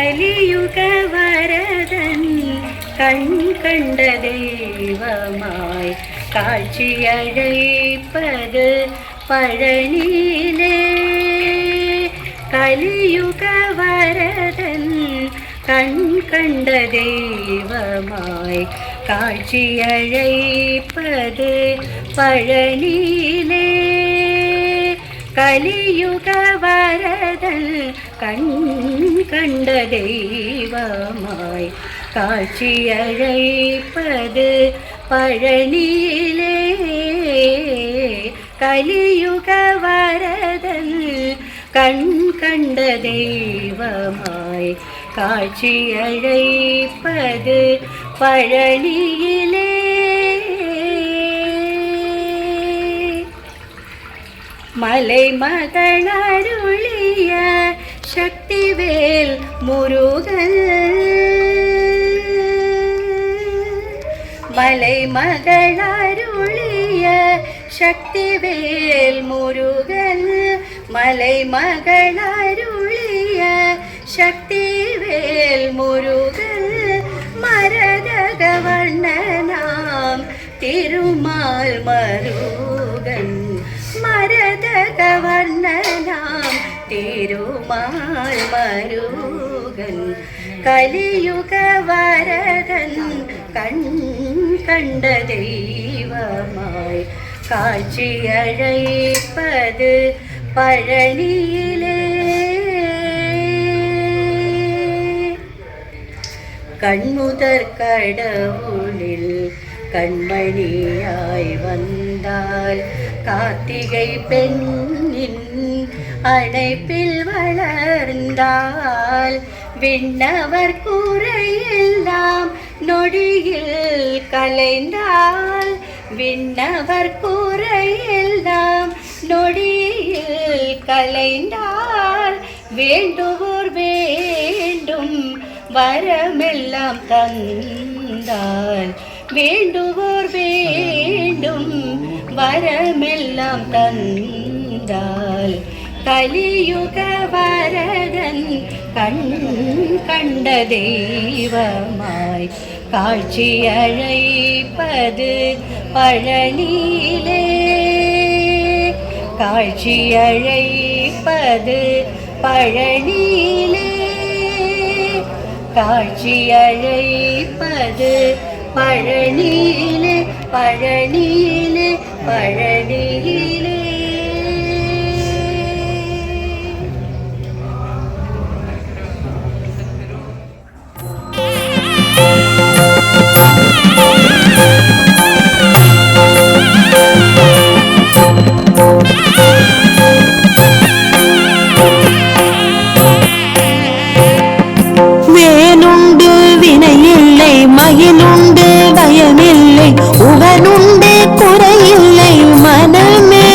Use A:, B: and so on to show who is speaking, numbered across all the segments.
A: கலியுக வரதன் கண் கண்ட தெய்வமாய் காட்சியழைப்பது பழனியிலே. கலியுக வரதன் கண் கண்ட தெய்வமாய் காட்சியழைப்பது பழனியிலே. கலியுக வரதன் கண் கண்ட தெய்வமாய் காட்சியழைப்பது பழனியிலே. கலியுக வரதன் கண் கண்ட தெய்வமாய் காட்சியழைப்பது பழனியிலே. மலை மகளருளிய சக்திவேல் முருகன். மலை மகளருளிய சக்திவேல் முருகன். மலை மகளருளிய சக்திவேல் முருகன். மரதக வண்ணனாம் திருமால் மருகன். மரதக வண்ணனாம் திருமால் மருகன். கலியுக வரதன் கண் கண்ட தெய்வமாய் காட்சியழைப்பது பழனியிலே. கண்முதற் கடவுளில் கண்மணியாய் வந்தால் கார்த்திகை பெண்ணின் அணைப்பில் வளர்ந்தால் விண்ணவர் கூரையெல்லாம் நொடியில் கலைந்தால். விண்ணவர் கூரையெல்லாம் நொடியில் கலைந்தால் வேண்டுவோர் வேண்டும் வரமெல்லாம் தந்தால். வேண்டுவோர் வேண்டும் வரமெல்லாம் தந்தால். கலியுக வரதன் கண் கண்ட தெய்வமாய் காட்சியழைப்பது பழனியிலே. காட்சியழைப்பது பழனியிலே. காட்சியழைப்பது பழனியிலே. பழனியிலே பழனியிலே.
B: வேனுண்டு வினையில்லை மயிலுண்டு பயமில்லை உவனுண்டு குறையில்லை மனமே.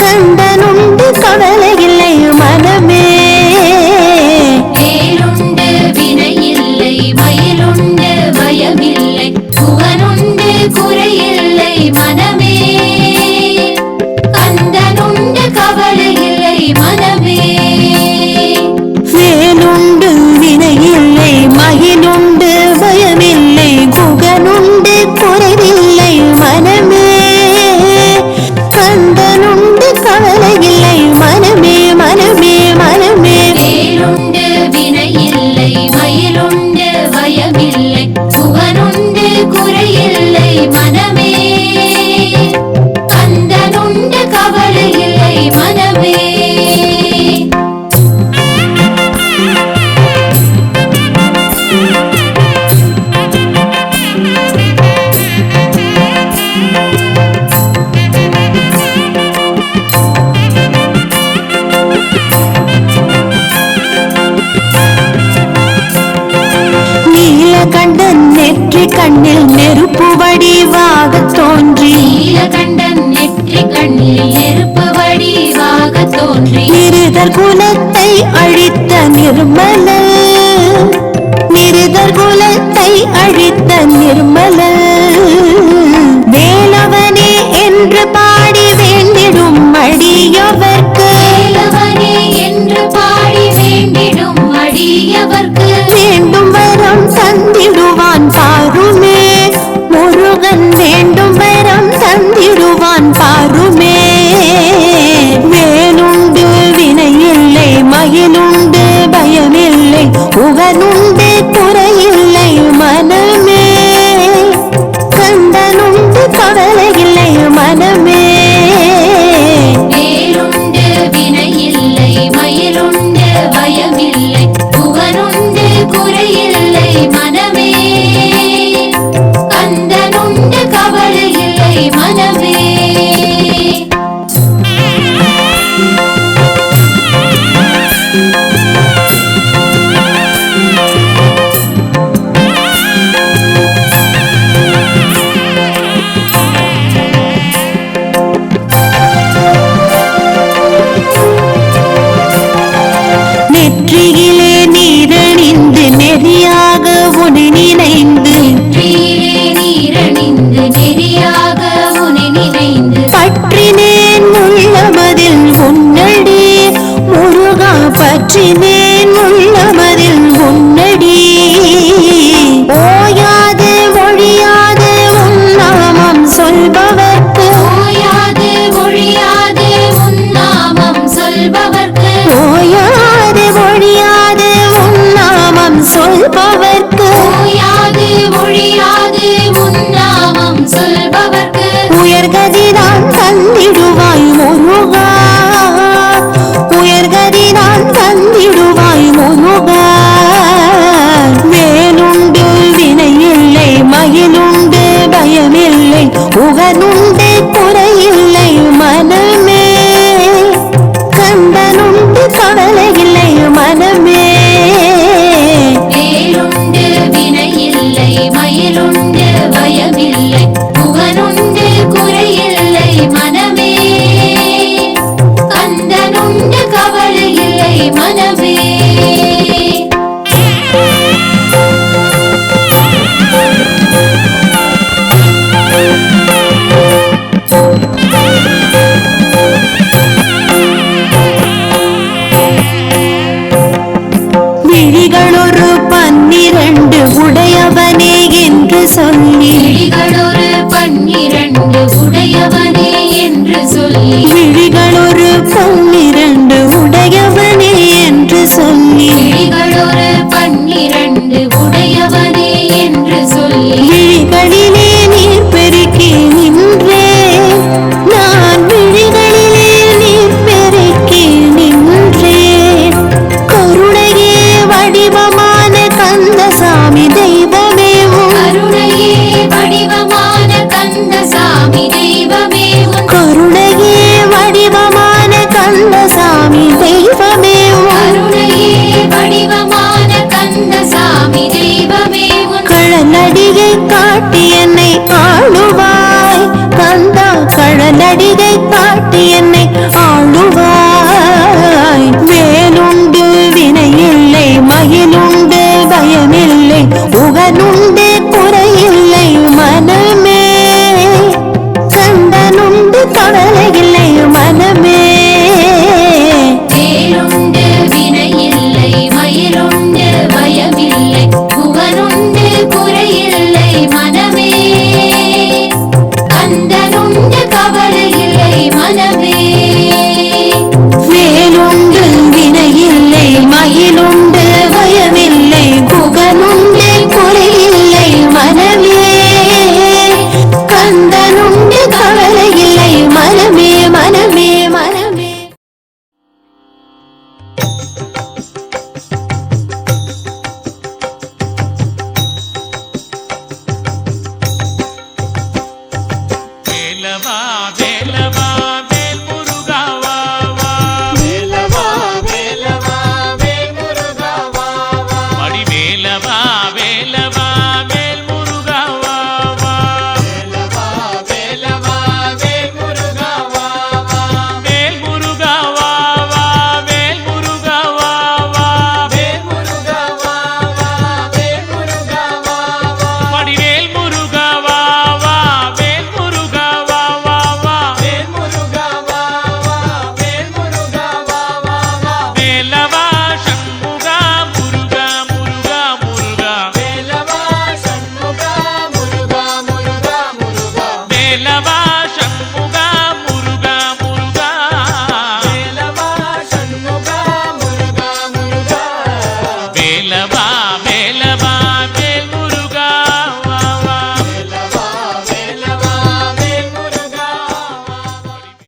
B: கண்டனுண்டு கவலையில்லை மனமே.
C: வேலுண்டு வினையில்லை மயிலுண்டு பயமில்லை உவனுண்டு குறையில்லை மனமே. கந்தனுண்டு கவலையில்லை மனமே.
B: வேலுண்டு வினையில்லை மயிலுண்டு பயமில்லை குகனுண்டு குறைவில்லை மனமே. கந்தனுண்டு கவலையில்லை மனமே மனமே மனமே.
C: வேலுண்டு வினையில்லை மயிலுண்டு பயமில்லை உவனுண்டு குறையில்லை மனமே. கந்தனுண்டு கவலையில்லை மனமே.
B: நீலகண்டன் நெற்றி கண்ணில் நெருப்பு வடிவாக தோன்றி.
C: நீலகண்டன் நெற்றி கண்ணில் நெருப்பு வடிவாக தோன்றி.
B: நிருதர் குலத்தை அழித்த நிர்மல. நிருதர் குலத்தை அழித்த நிர்மல. வேலவனே என்று பாடி வேண்டிடும் அடியவர்க்கு.
C: வேலவனே என்று பாடி வேண்டிடும் அடிய
B: மயிலுண்டு பயமில்லை புகனுண்டு குறையில்லை மனமே கந்தனுண்டு கவலை இல்லை மனமே
C: வேலுண்டு வினையில்லை மயிலுண்டு பயமில்லை புகனுண்டு குறையில்லை மனமே கந்தனுண்டு கவலை இல்லை மனமே
B: நெற்றியிலே நீரணிந்து நெறியாக உனை நினைந்து
C: நெற்றியிலே நீரணிந்து நெறியாக உனை நினைந்து
B: பற்றினேன் உள்ளமதில் உன்னடி முருகா பற்றினேன் உள்ளமதில் உன்னடி ஓயாது ஒழியாது உன் நாமம் சொல்பவர்க்கு
C: ஓயாது ஒழியாது உன் நாமம் சொல்பவர்க்கு
B: ஓயாது ஒழியாது உன் நாமம் சொல்பவர்க்கு
C: ஓயாது ஒழியாது உன் நாமம் சொல்பவர்க்கு
B: உயர்கதிதான் தந்திடுவாய் முருகா உயர்கதிதான் தந்திடுவாய் முருகா வேலுண்டு வினையில்லை மயிலுண்டு பயமில்லை புகனுண்டு குறையில்லை மனமே கந்தனுண்டு கவலை இல்லை மனமே